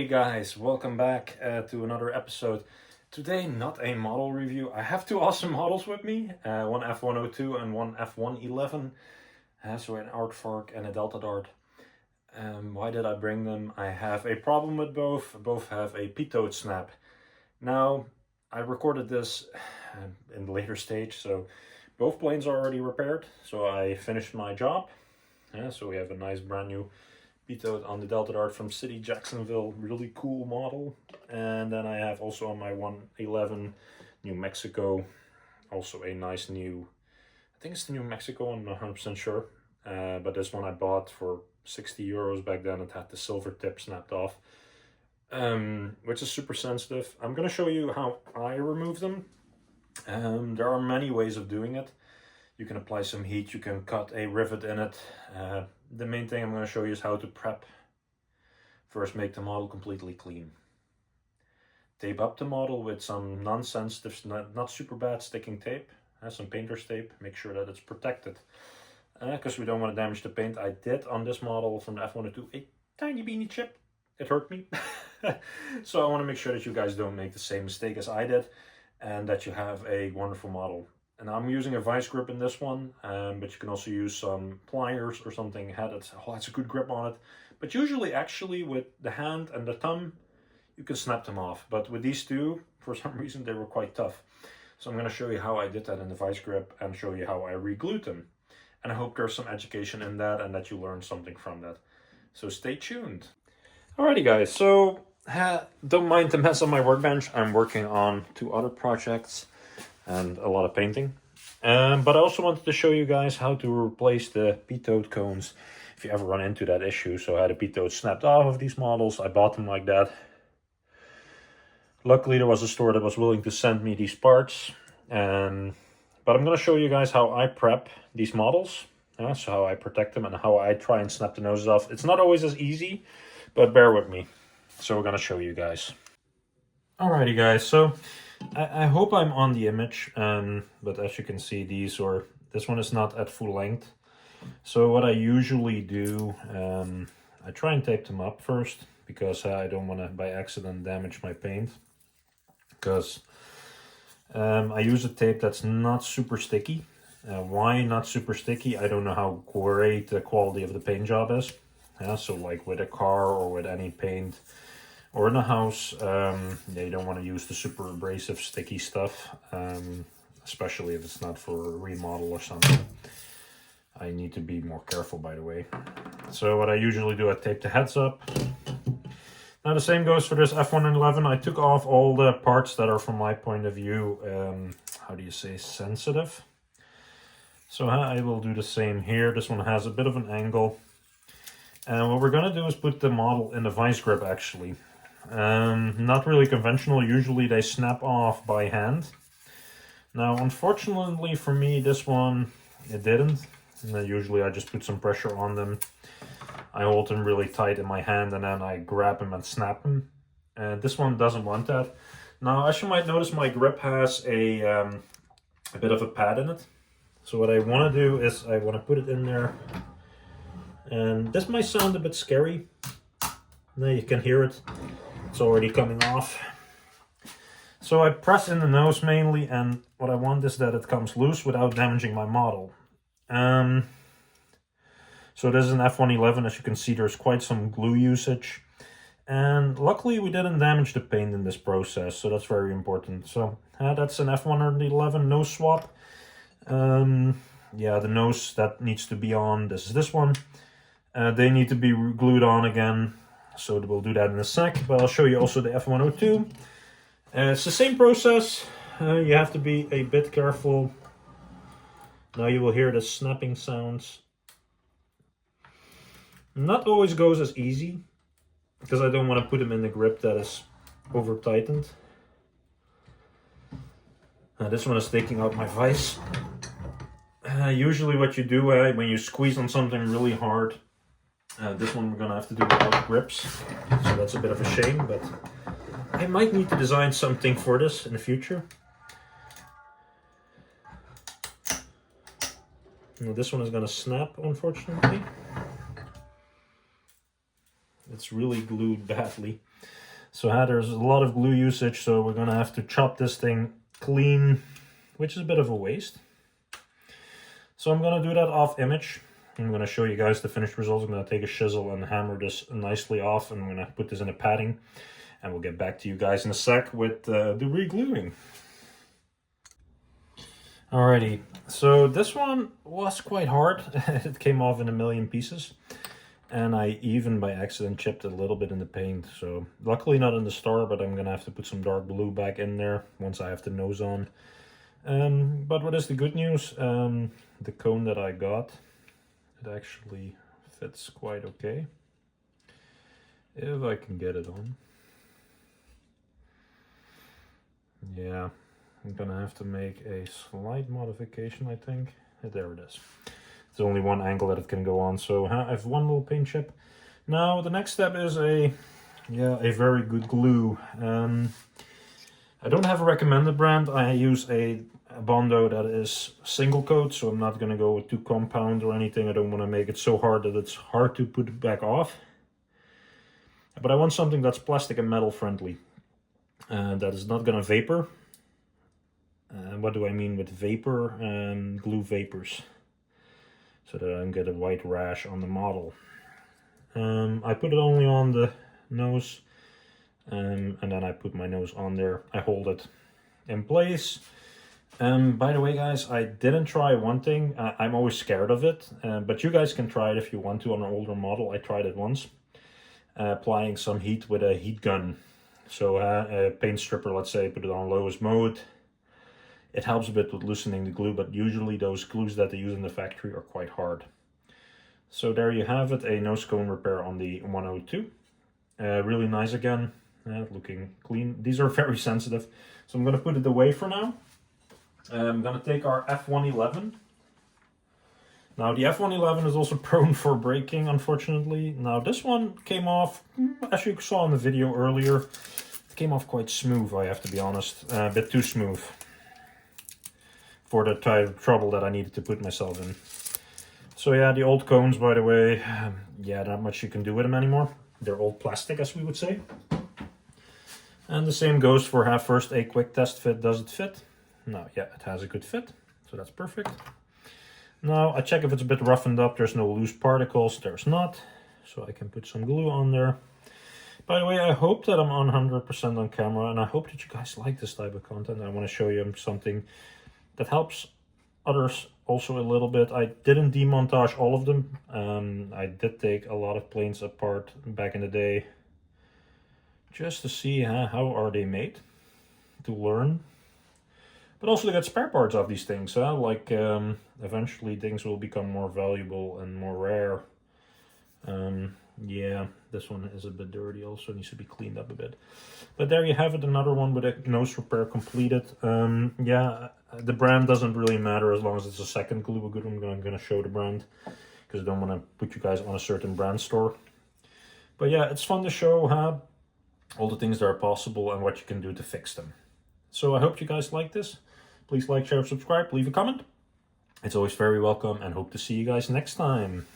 Hey guys, welcome back to another episode. Today, not a model review. I have two awesome models with me, one F-102 and one F-111. So an Aardvark and a Delta Dart. Why did I bring them? I have a problem with both. Both have a Pitot snap. Now, I recorded this in the later stage, so both planes are already repaired. So I finished my job. So we have a nice brand new Pitot on the Delta Dart from City Jacksonville, really cool model. And then I have also on my 111 New Mexico, also a nice new, I think it's the New Mexico, I'm not 100% sure. But this one I bought for 60 euros back then. It had the silver tip snapped off, which is super sensitive. I'm going to show you how I remove them. There are many ways of doing it. You can apply some heat, you can cut a rivet in it. The main thing I'm going to show you is how to prep. First, make the model completely clean. Tape up the model with some non-sensitive, not super bad sticking tape. Some painter's tape, make sure that it's protected. Because we don't want to damage the paint. I did on this model from the F-102 a tiny beanie chip. It hurt me. So I want to make sure that you guys don't make the same mistake as I did. And that you have a wonderful model. And I'm using a vice grip in this one, but you can also use some pliers or something. Has a good grip on it. But usually, actually, with the hand and the thumb, you can snap them off. But with these two, for some reason, they were quite tough. So I'm going to show you how I did that in the vice grip and show you how I re-glued them. And I hope there's some education in that and that you learn something from that. So stay tuned. Alrighty, guys. So don't mind the mess on my workbench. I'm working on two other projects and a lot of painting. But I also wanted to show you guys how to replace the Pitot cones if you ever run into that issue. So I had a Pitot snapped off of these models. I bought them like that. Luckily there was a store that was willing to send me these parts. But I'm going to show you guys how I prep these models. So how I protect them and how I try and snap the noses off. It's not always as easy, but bear with me. So we're going to show you guys. Alrighty guys, so I hope I'm on the image, but as you can see, this one is not at full length. So what I usually do, I try and tape them up first, because I don't want to by accident damage my paint. Because I use a tape that's not super sticky. Why not super sticky? I don't know how great the quality of the paint job is. So like with a car or with any paint, or in a house, you don't want to use the super abrasive sticky stuff, especially if it's not for a remodel or something. I need to be more careful, by the way. So what I usually do, I tape the heads up. Now the same goes for this F-111. I took off all the parts that are, from my point of view, how do you say, sensitive. So I will do the same here. This one has a bit of an angle. And what we're going to do is put the model in the vice grip, actually. Not really conventional. Usually they snap off by hand. Now, unfortunately for me, this one, it didn't. And then usually I just put some pressure on them. I hold them really tight in my hand and then I grab them and snap them. And this one doesn't want that. Now, as you might notice, my grip has a bit of a pad in it. So what I want to do is I want to put it in there. And this might sound a bit scary. Now you can hear it. It's already coming off. So I press in the nose mainly, and what I want is that it comes loose without damaging my model. So this is an F-111. As you can see, there's quite some glue usage. And luckily we didn't damage the paint in this process, so that's very important. So that's an F-111 nose swap. Yeah, the nose that needs to be on, this is this one. They need to be glued on again. So we'll do that in a sec, but I'll show you also the F-102. It's the same process. You have to be a bit careful. Now you will hear the snapping sounds. Not always goes as easy, because I don't want to put them in the grip that is over tightened. This one is taking out my vise. Usually what you do when you squeeze on something really hard, this one we're going to have to do without grips, so that's a bit of a shame, but I might need to design something for this in the future. Now this one is going to snap, unfortunately. it's really glued badly. So there's a lot of glue usage, so we're gonna have to chop this thing clean, which is a bit of a waste. So I'm gonna do that off image. I'm gonna show you guys the finished results. I'm gonna take a chisel and hammer this nicely off, and I'm gonna put this in a padding, and we'll get back to you guys in a sec with the regluing. Alrighty, so this one was quite hard. It came off in a million pieces, and I even by accident chipped a little bit in the paint. So luckily not in the star, but I'm gonna have to put some dark blue back in there once I have the nose on. But what is the good news? The cone that I got, it actually fits quite okay, if I can get it on. Yeah, I'm gonna have to make a slight modification, I think. There it is. There's only one angle that it can go on, so I have one little paint chip. Now the next step is a very good glue. I don't have a recommended brand. I use a Bondo that is single coat, so I'm not gonna go with too compound or anything. I don't want to make it so hard that it's hard to put it back off. But I want something that's plastic and metal friendly. That is not gonna vapor. What do I mean with vapor? Glue vapors, so that I don't get a white rash on the model. I put it only on the nose, and then I put my nose on there. I hold it in place. By the way, guys, I didn't try one thing. I'm always scared of it, but you guys can try it if you want to on an older model. I tried it once, applying some heat with a heat gun. So a paint stripper, let's say, put it on lowest mode. It helps a bit with loosening the glue, but usually those glues that they use in the factory are quite hard. So there you have it, a nose cone repair on the 102. Really nice again, looking clean. These are very sensitive, so I'm going to put it away for now. I'm going to take our F-111. Now the F-111 is also prone for breaking, unfortunately. Now this one came off, as you saw in the video earlier, it came off quite smooth, I have to be honest. A bit too smooth for the type of trouble that I needed to put myself in. So yeah, the old cones, by the way, yeah, not much you can do with them anymore. They're old plastic, as we would say. And the same goes for first a quick test fit. Does it fit? No, yeah, it has a good fit, so that's perfect. Now I check if it's a bit roughened up. There's no loose particles. There's not, so I can put some glue on there. By the way, I hope that I'm on 100% on camera, and I hope that you guys like this type of content. I want to show you something that helps others also a little bit. I didn't demontage all of them. I did take a lot of planes apart back in the day just to see how are they made, to learn. But also to get spare parts of these things. Like eventually things will become more valuable and more rare. Yeah, this one is a bit dirty, also needs to be cleaned up a bit. But there you have it, another one with a nose repair completed. Yeah, the brand doesn't really matter as long as it's a second glue. I'm going to show the brand, because I don't want to put you guys on a certain brand store. But yeah, it's fun to show all the things that are possible and what you can do to fix them. So I hope you guys like this. Please like, share, subscribe, leave a comment. It's always very welcome, and hope to see you guys next time.